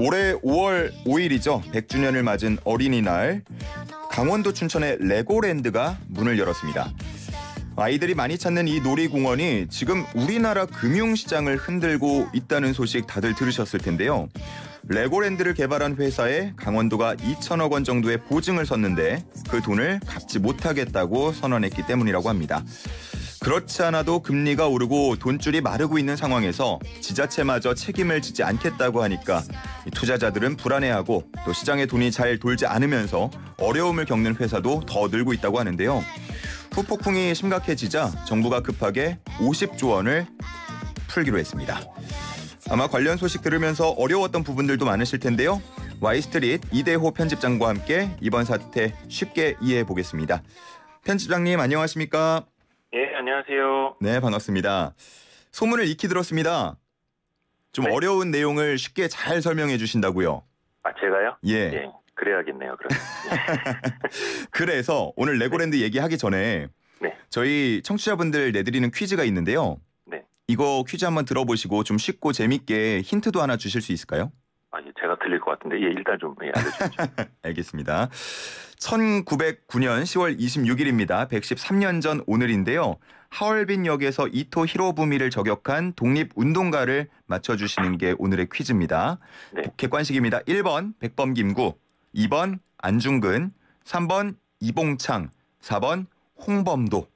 올해 5월 5일이죠. 100주년을 맞은 어린이날. 강원도 춘천의 레고랜드가 문을 열었습니다. 아이들이 많이 찾는 이 놀이공원이 지금 우리나라 금융시장을 흔들고 있다는 소식 다들 들으셨을 텐데요. 레고랜드를 개발한 회사에 강원도가 2천억 원 정도의 보증을 섰는데 그 돈을 갚지 못하겠다고 선언했기 때문이라고 합니다. 그렇지 않아도 금리가 오르고 돈줄이 마르고 있는 상황에서 지자체마저 책임을 지지 않겠다고 하니까 투자자들은 불안해하고 또 시장에 돈이 잘 돌지 않으면서 어려움을 겪는 회사도 더 늘고 있다고 하는데요. 후폭풍이 심각해지자 정부가 급하게 50조 원을 풀기로 했습니다. 아마 관련 소식 들으면서 어려웠던 부분들도 많으실 텐데요. Y스트릿 이대호 편집장과 함께 이번 사태 쉽게 이해해 보겠습니다. 편집장님 안녕하십니까? 예, 안녕하세요. 네, 반갑습니다. 소문을 익히 들었습니다. 좀 네. 어려운 내용을 쉽게 잘 설명해 주신다고요? 아, 제가요? 예. 예, 그래야겠네요, 그럼. 그래서 오늘 레고랜드 얘기하기 전에 네. 저희 청취자분들 내드리는 퀴즈가 있는데요. 네. 이거 퀴즈 한번 들어보시고 좀 쉽고 재밌게 힌트도 하나 주실 수 있을까요? 아, 예, 제가 틀릴 것 같은데, 예, 일단 좀 알려주십시오. 알겠습니다. 1909년 10월 26일입니다. 113년 전 오늘인데요. 하얼빈역에서 이토 히로부미를 저격한 독립운동가를 맞춰주시는 게 오늘의 퀴즈입니다. 네. 객관식입니다. 1번 백범김구, 2번 안중근, 3번 이봉창, 4번 홍범도.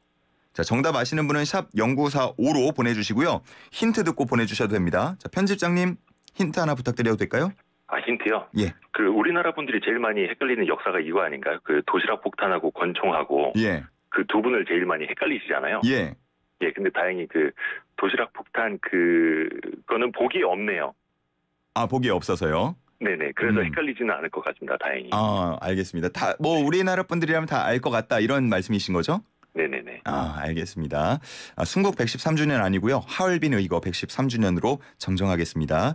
자, 정답 아시는 분은 샵 0945로 보내주시고요. 힌트 듣고 보내주셔도 됩니다. 자, 편집장님 힌트 하나 부탁드려도 될까요? 아, 힌트요? 예. 그 우리나라 분들이 제일 많이 헷갈리는 역사가 이거 아닌가요? 그 도시락 폭탄하고 권총하고 예. 그 두 분을 제일 많이 헷갈리시잖아요. 예. 예, 근데 다행히 그 도시락 폭탄 그거는 복이 없네요. 아, 보기 없어서요. 네네, 그래서 헷갈리지는 않을 것 같습니다, 다행히. 아, 알겠습니다. 다 뭐 우리나라 분들이라면 다 알 것 같다 이런 말씀이신 거죠? 네네네. 아, 알겠습니다. 순국 113주년 아니고요. 하얼빈 의거 113주년으로 정정하겠습니다.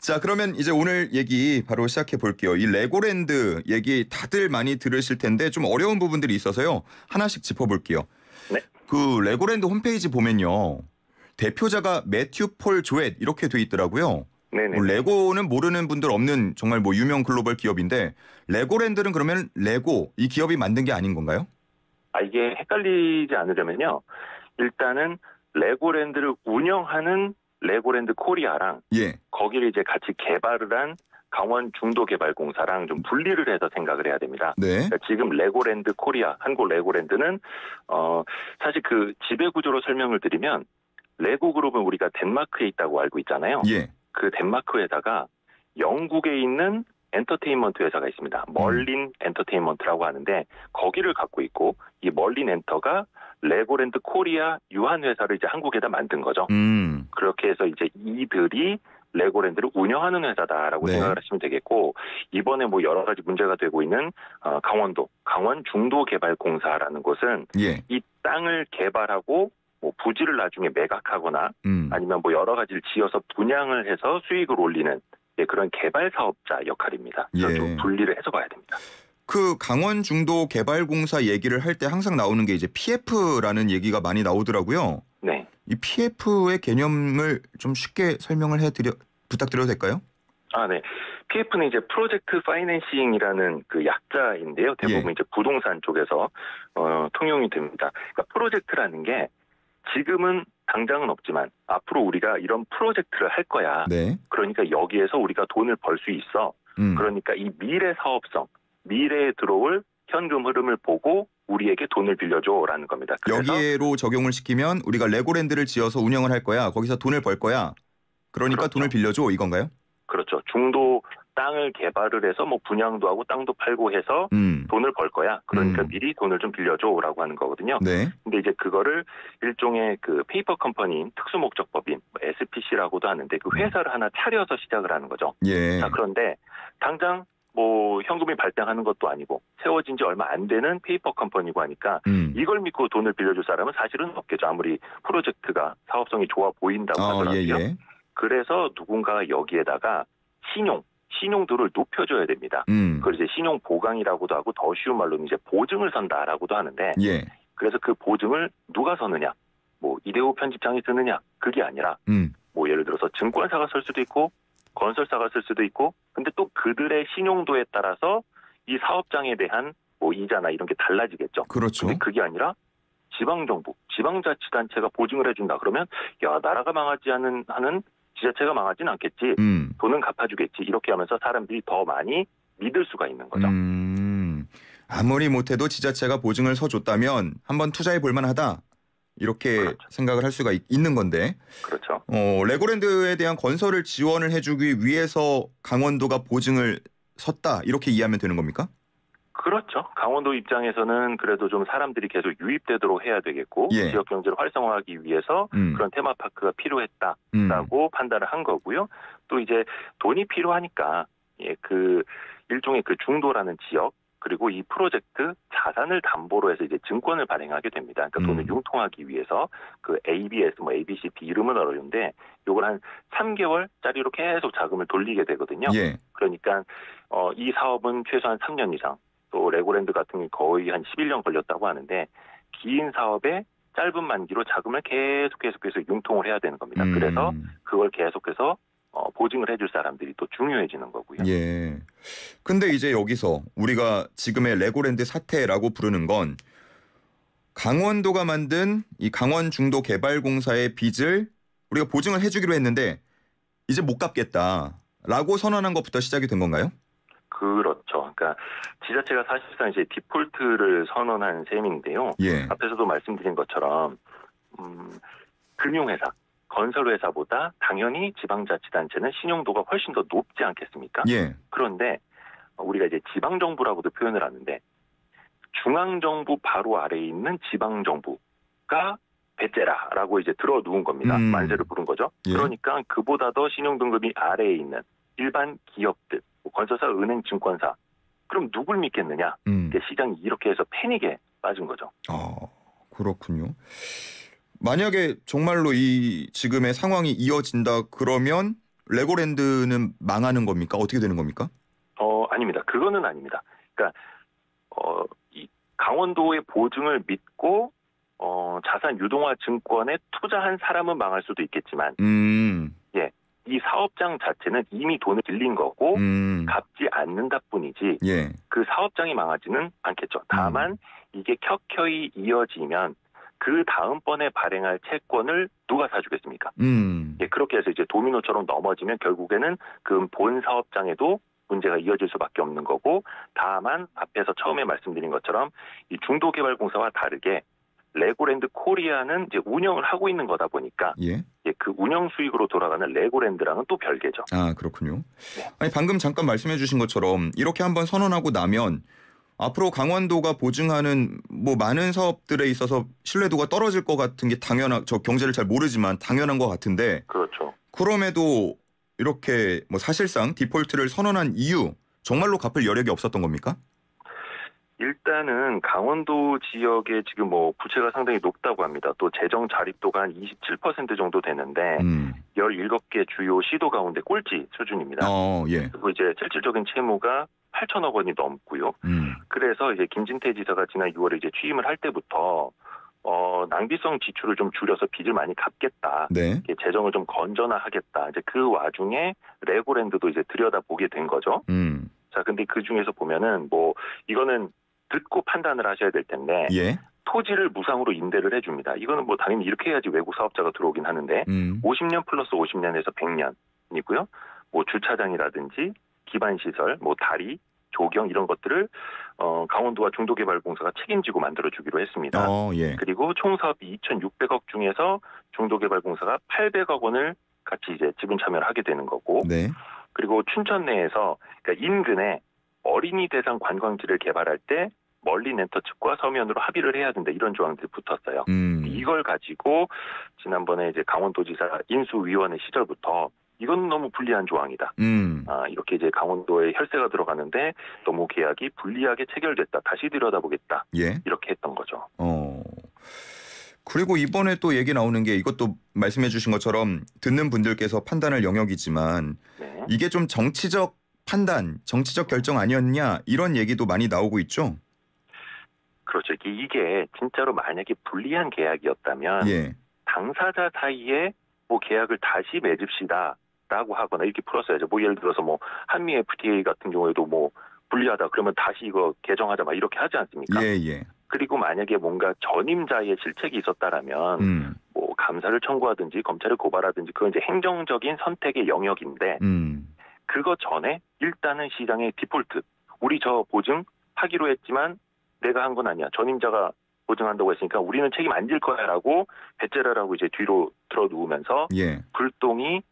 자, 그러면 이제 오늘 얘기 바로 시작해 볼게요. 이 레고랜드 얘기 다들 많이 들으실 텐데 좀 어려운 부분들이 있어서요. 하나씩 짚어볼게요. 네. 그 레고랜드 홈페이지 보면요. 대표자가 매튜 폴 조엣 이렇게 돼 있더라고요. 네네. 뭐 레고는 모르는 분들 없는 정말 뭐 유명 글로벌 기업인데 레고랜드는 그러면 레고 이 기업이 만든 게 아닌 건가요? 아, 이게 헷갈리지 않으려면요. 일단은 레고랜드를 운영하는 레고랜드 코리아랑 예. 거기를 이제 같이 개발을 한 강원 중도개발공사랑 좀 분리를 해서 생각을 해야 됩니다. 네. 그러니까 지금 레고랜드 코리아, 한국 레고랜드는 사실 그 지배 구조로 설명을 드리면 레고 그룹은 우리가 덴마크에 있다고 알고 있잖아요. 예. 그 덴마크 회사가 영국에 있는 엔터테인먼트 회사가 있습니다. 멀린 엔터테인먼트라고 하는데 거기를 갖고 있고 이 멀린 엔터가 레고랜드 코리아 유한 회사를 이제 한국에다 만든 거죠. 그렇게 해서 이제 이들이 레고랜드를 운영하는 회사다라고 네. 생각을 하시면 되겠고 이번에 뭐 여러 가지 문제가 되고 있는 강원도 강원 중도개발공사라는 곳은 예. 이 땅을 개발하고 뭐 부지를 나중에 매각하거나 아니면 뭐 여러 가지를 지어서 분양을 해서 수익을 올리는 그런 개발 사업자 역할입니다. 그래서 예. 좀 분리를 해서 봐야 됩니다. 그 강원 중도 개발공사 얘기를 할 때 항상 나오는 게 이제 PF라는 얘기가 많이 나오더라고요. 네. 이 PF의 개념을 좀 쉽게 설명을 부탁드려도 될까요? 아, 네. PF는 이제 프로젝트 파이낸싱이라는 그 약자인데요. 대부분 예. 이제 부동산 쪽에서 통용이 됩니다. 그러니까 프로젝트라는 게 지금은 당장은 없지만 앞으로 우리가 이런 프로젝트를 할 거야. 네. 그러니까 여기에서 우리가 돈을 벌 수 있어. 그러니까 이 미래 사업성, 미래에 들어올 현금 흐름을 보고 우리에게 돈을 빌려줘라는 겁니다. 그래서 여기에로 적용을 시키면 우리가 레고랜드를 지어서 운영을 할 거야. 거기서 돈을 벌 거야. 그러니까 그렇죠. 돈을 빌려줘 이건가요? 그렇죠. 중도 땅을 개발을 해서 뭐 분양도 하고 땅도 팔고 해서 돈을 벌 거야. 그러니까 미리 돈을 좀 빌려줘라고 하는 거거든요. 네. 근데 이제 그거를 일종의 그 페이퍼 컴퍼니인 특수목적법인 SPC라고도 하는데 그 회사를 하나 차려서 시작을 하는 거죠. 예. 자, 그런데 당장 뭐 현금이 발생하는 것도 아니고 세워진 지 얼마 안 되는 페이퍼 컴퍼니고 하니까 이걸 믿고 돈을 빌려줄 사람은 사실은 없겠죠. 아무리 프로젝트가 사업성이 좋아 보인다고 하더라도요. 예. 그래서 누군가가 여기에다가 신용도를 높여줘야 됩니다. 그걸 이제 신용 보강이라고도 하고 더 쉬운 말로는 이제 보증을 선다라고도 하는데 예. 그래서 그 보증을 누가 서느냐, 뭐 이대호 편집장이 쓰느냐 그게 아니라 뭐 예를 들어서 증권사가 설 수도 있고 건설사가 쓸 수도 있고, 근데 또 그들의 신용도에 따라서 이 사업장에 대한 뭐 이자나 이런 게 달라지겠죠. 그렇죠. 근데 그게 아니라 지방정부, 지방자치단체가 보증을 해준다 그러면 야 나라가 망하지 하는 지자체가 망하지는 않겠지. 돈은 갚아주겠지. 이렇게 하면서 사람들이 더 많이 믿을 수가 있는 거죠. 아무리 못해도 지자체가 보증을 서줬다면 한번 투자해 볼 만하다. 이렇게 그렇죠. 생각을 할 수가 있는 건데. 그렇죠. 레고랜드에 대한 건설을 지원을 해주기 위해서 강원도가 보증을 섰다. 이렇게 이해하면 되는 겁니까? 그렇죠. 강원도 입장에서는 그래도 좀 사람들이 계속 유입되도록 해야 되겠고 예. 지역 경제를 활성화하기 위해서 그런 테마파크가 필요했다라고 판단을 한 거고요. 또 이제 돈이 필요하니까 그 일종의 그 중도라는 지역 그리고 이 프로젝트 자산을 담보로 해서 이제 증권을 발행하게 됩니다. 그러니까 돈을 융통하기 위해서 그 ABS, 뭐 ABCP 이름은 어려운데 요걸 한 3개월짜리로 계속 자금을 돌리게 되거든요. 예. 그러니까 이 사업은 최소한 3년 이상 또 레고랜드 같은 게 거의 한 11년 걸렸다고 하는데 긴 사업에 짧은 만기로 자금을 계속해서 융통을 해야 되는 겁니다. 그래서 그걸 계속해서 보증을 해줄 사람들이 또 중요해지는 거고요. 예. 근데 이제 여기서 우리가 지금의 레고랜드 사태라고 부르는 건 강원도가 만든 이 강원중도개발공사의 빚을 우리가 보증을 해주기로 했는데 이제 못 갚겠다라고 선언한 것부터 시작이 된 건가요? 그렇죠. 그러니까 지자체가 사실상 이제 디폴트를 선언한 셈인데요. 예. 앞에서도 말씀드린 것처럼 금융회사, 건설회사보다 당연히 지방자치단체는 신용도가 훨씬 더 높지 않겠습니까? 예. 그런데 우리가 이제 지방정부라고도 표현을 하는데 중앙정부 바로 아래에 있는 지방정부가 배째라라고 이제 들어 누운 겁니다. 만세를 부른 거죠. 예. 그러니까 그보다 더 신용등급이 아래에 있는 일반 기업들, 건설사, 은행, 증권사. 그럼 누굴 믿겠느냐? 시장이 이렇게 해서 패닉에 빠진 거죠. 그렇군요. 만약에 정말로 이 지금의 상황이 이어진다 그러면 레고랜드는 망하는 겁니까? 어떻게 되는 겁니까? 아닙니다. 그거는 아닙니다. 그러니까 이 강원도의 보증을 믿고 자산 유동화 증권에 투자한 사람은 망할 수도 있겠지만 예. 이 사업장 자체는 이미 돈을 빌린 거고 갚지 않는다 뿐이지 예. 그 사업장이 망하지는 않겠죠. 다만 이게 켜켜이 이어지면 그 다음번에 발행할 채권을 누가 사주겠습니까? 예, 그렇게 해서 이제 도미노처럼 넘어지면 결국에는 그 본 사업장에도 문제가 이어질 수밖에 없는 거고 다만 앞에서 처음에 말씀드린 것처럼 이 중도개발공사와 다르게 레고랜드 코리아는 이제 운영을 하고 있는 거다 보니까 예. 그 운영 수익으로 돌아가는 레고랜드랑은 또 별개죠. 그렇군요. 네. 아니 방금 잠깐 말씀해 주신 것처럼 이렇게 한번 선언하고 나면 앞으로 강원도가 보증하는 뭐 많은 사업들에 있어서 신뢰도가 떨어질 것 같은 게 저 경제를 잘 모르지만 당연한 것 같은데 그렇죠. 그럼에도 이렇게 뭐 사실상 디폴트를 선언한 이유 정말로 갚을 여력이 없었던 겁니까? 일단은 강원도 지역의 지금 뭐 부채가 상당히 높다고 합니다. 또 재정 자립도가 한 27% 정도 되는데 17개 주요 시도 가운데 꼴찌 수준입니다. 예. 그리고 이제 실질적인 채무가 8천억 원이 넘고요. 그래서 이제 김진태 지사가 지난 6월에 이제 취임을 할 때부터 낭비성 지출을 좀 줄여서 빚을 많이 갚겠다. 네. 재정을 좀 건전화하겠다. 이제 그 와중에 레고랜드도 이제 들여다보게 된 거죠. 자, 근데 그 중에서 보면은 뭐 이거는 듣고 판단을 하셔야 될 텐데 예. 토지를 무상으로 임대를 해줍니다. 이거는 뭐 당연히 이렇게 해야지 외국 사업자가 들어오긴 하는데 50년 플러스 50년에서 100년이고요. 뭐 주차장이라든지 기반시설, 뭐 다리, 조경 이런 것들을 강원도와 중도개발공사가 책임지고 만들어주기로 했습니다. 예. 그리고 총 사업비 2,600억 중에서 중도개발공사가 800억 원을 같이 이제 지분 참여를 하게 되는 거고 네. 그리고 춘천 내에서 그러니까 인근에 어린이 대상 관광지를 개발할 때 멀린엔터 측과 서면으로 합의를 해야 된다 이런 조항들이 붙었어요. 이걸 가지고 지난번에 이제 강원도지사 인수위원회 시절부터 이건 너무 불리한 조항이다. 이렇게 이제 강원도에 혈세가 들어가는데 너무 계약이 불리하게 체결됐다. 다시 들여다보겠다. 예. 이렇게 했던 거죠. 그리고 이번에 또 얘기 나오는 게 이것도 말씀해 주신 것처럼 듣는 분들께서 판단할 영역이지만 네. 이게 좀 정치적 판단, 정치적 결정 아니었냐 이런 얘기도 많이 나오고 있죠. 그렇죠. 이게 진짜로 만약에 불리한 계약이었다면 예. 당사자 사이에 뭐 계약을 다시 맺읍시다. 있다고 하거나 이렇게 풀었어야죠. 뭐 예를 들어서 뭐 한미 FTA 같은 경우에도 뭐 불리하다 그러면 다시 이거 개정하자 막 이렇게 하지 않습니까? 예, 예. 그리고 만약에 뭔가 전임자의 실책이 있었다라면 뭐 감사를 청구하든지 검찰을 고발하든지 그건 이제 행정적인 선택의 영역인데 그거 전에 일단은 시장의 디폴트. 우리 저 보증하기로 했지만 내가 한 건 아니야. 전임자가 보증한다고 했으니까 우리는 책임 안 질 거야라고 배째라라고 이제 뒤로 들어누우면서 예. 불똥이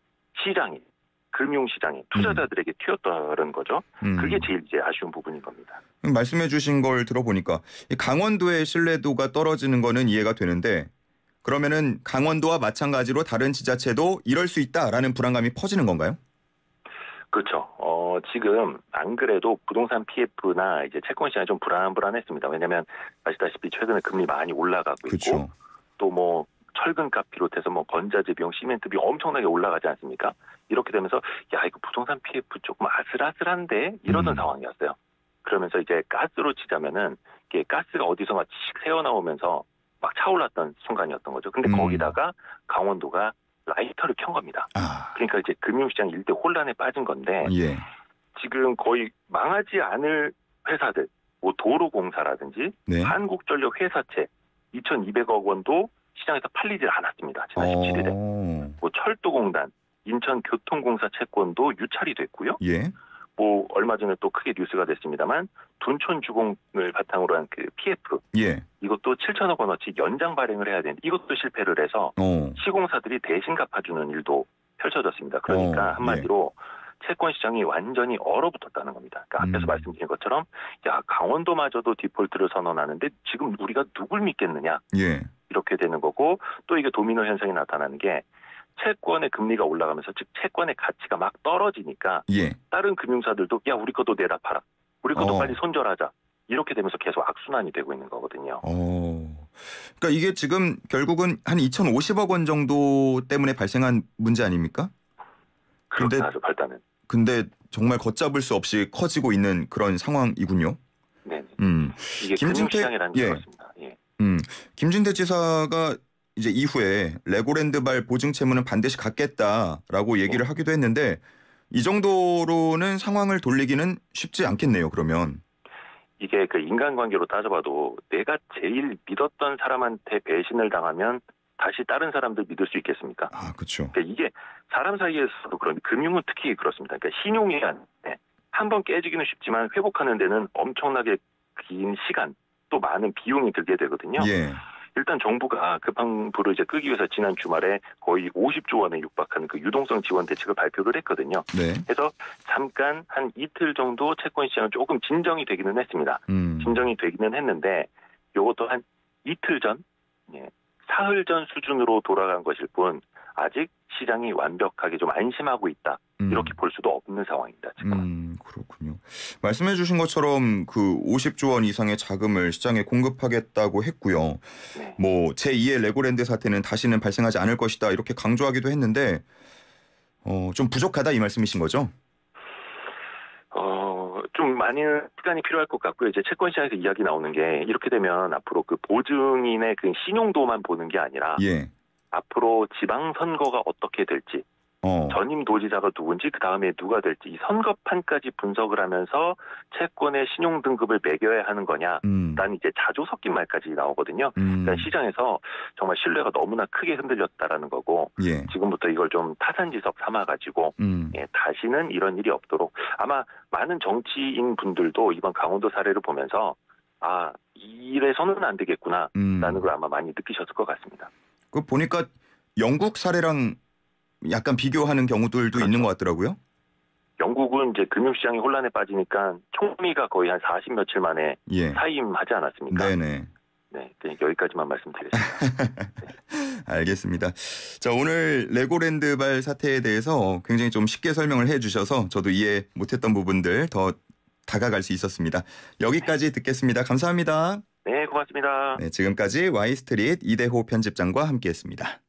시장에 금융시장에 투자자들에게 튀었다는 거죠. 그게 제일 이제 아쉬운 부분인 겁니다. 말씀해 주신 걸 들어보니까 강원도의 신뢰도가 떨어지는 거는 이해가 되는데 그러면은 강원도와 마찬가지로 다른 지자체도 이럴 수 있다라는 불안감이 퍼지는 건가요? 그렇죠. 지금 안 그래도 부동산 PF나 이제 채권 시장이 좀 불안했습니다. 왜냐하면 아시다시피 최근에 금리 많이 올라가고 있고 그쵸. 또 뭐 철근값 비롯해서 뭐 건자재 비용, 시멘트 비용 엄청나게 올라가지 않습니까? 이렇게 되면서 야 이거 부동산 PF 조금 아슬아슬한데 이러던 상황이었어요. 그러면서 이제 가스로 치자면은 이게 가스가 어디선가 칙 새어 나오면서 막 차올랐던 순간이었던 거죠. 근데 거기다가 강원도가 라이터를 켠 겁니다. 그러니까 이제 금융시장 일대 혼란에 빠진 건데 예. 지금 거의 망하지 않을 회사들, 뭐 도로공사라든지 네. 한국전력 회사채 2,200억 원도 시장에서 팔리질 않았습니다. 지난 17일에. 뭐 철도공단, 인천교통공사 채권도 유찰이 됐고요. 예. 뭐 얼마 전에 또 크게 뉴스가 됐습니다만 둔촌주공을 바탕으로 한 그 PF 예. 이것도 7천억 원어치 연장 발행을 해야 되는데 이것도 실패를 해서 시공사들이 대신 갚아주는 일도 펼쳐졌습니다. 그러니까 한마디로 채권 시장이 완전히 얼어붙었다는 겁니다. 그러니까 앞에서 말씀드린 것처럼 야 강원도마저도 디폴트를 선언하는데 지금 우리가 누굴 믿겠느냐 예. 이렇게 되는 거고 또 이게 도미노 현상이 나타나는 게 채권의 금리가 올라가면서 즉 채권의 가치가 막 떨어지니까 예. 다른 금융사들도 야 우리 것도 내다 팔아 우리 것도 빨리 손절하자 이렇게 되면서 계속 악순환이 되고 있는 거거든요. 그러니까 이게 지금 결국은 한 2,050억 원 정도 때문에 발생한 문제 아닙니까? 그렇긴 하죠, 발단은. 근데 정말 걷잡을 수 없이 커지고 있는 그런 상황이군요. 네. 이게 금융시장이라는 게 그렇습니다. 예. 김진태 지사가 이제 이후에 레고랜드발 보증 채무는 반드시 갚겠다라고 얘기를 하기도 했는데 이 정도로는 상황을 돌리기는 쉽지 않겠네요. 그러면 이게 그 인간관계로 따져봐도 내가 제일 믿었던 사람한테 배신을 당하면 다시 다른 사람들 믿을 수 있겠습니까? 그렇죠. 그러니까 이게 사람 사이에서도 그런데 금융은 특히 그렇습니다. 그러니까 신용이 한번 깨지기는 쉽지만 회복하는 데는 엄청나게 긴 시간 또 많은 비용이 들게 되거든요. 예. 일단 정부가 급한 불을 이제 끄기 위해서 지난 주말에 거의 50조 원에 육박하는 그 유동성 지원 대책을 발표를 했거든요. 네. 그래서 잠깐 한 이틀 정도 채권 시장은 조금 진정이 되기는 했습니다. 진정이 되기는 했는데 이것도 한 이틀 전, 사흘 전 수준으로 돌아간 것일 뿐 아직 시장이 완벽하게 좀 안심하고 있다. 이렇게 볼 수도 없는 상황입니다. 지금. 그렇군요. 말씀해 주신 것처럼 그 50조 원 이상의 자금을 시장에 공급하겠다고 했고요. 네. 뭐 제2의 레고랜드 사태는 다시는 발생하지 않을 것이다. 이렇게 강조하기도 했는데 좀 부족하다 이 말씀이신 거죠? 좀 많은 시간이 필요할 것 같고요. 이제 채권 시장에서 이야기 나오는 게 이렇게 되면 앞으로 그 보증인의 그 신용도만 보는 게 아니라 앞으로 지방선거가 어떻게 될지 전임 도지사가 누군지 그 다음에 누가 될지 이 선거판까지 분석을 하면서 채권의 신용 등급을 매겨야 하는 거냐 라는 이제 자조 섞인 말까지 나오거든요. 그러니까 시장에서 정말 신뢰가 너무나 크게 흔들렸다라는 거고 지금부터 이걸 좀 타산지석 삼아가지고 다시는 이런 일이 없도록 아마 많은 정치인 분들도 이번 강원도 사례를 보면서 이래서는 안 되겠구나 라는 걸 아마 많이 느끼셨을 것 같습니다. 그 보니까 영국 사례랑 약간 비교하는 경우들도 있는 것 같더라고요. 영국은 이제 금융시장이 혼란에 빠지니까 총리가 거의 한 40 며칠 만에 사임하지 않았습니까? 네네. 네, 여기까지만 말씀드리겠습니다. 알겠습니다. 자, 오늘 레고랜드발 사태에 대해서 굉장히 좀 쉽게 설명을 해주셔서 저도 이해 못했던 부분들 더 다가갈 수 있었습니다. 여기까지 듣겠습니다. 감사합니다. 네, 고맙습니다. 네, 지금까지 Y스트릿 이대호 편집장과 함께했습니다.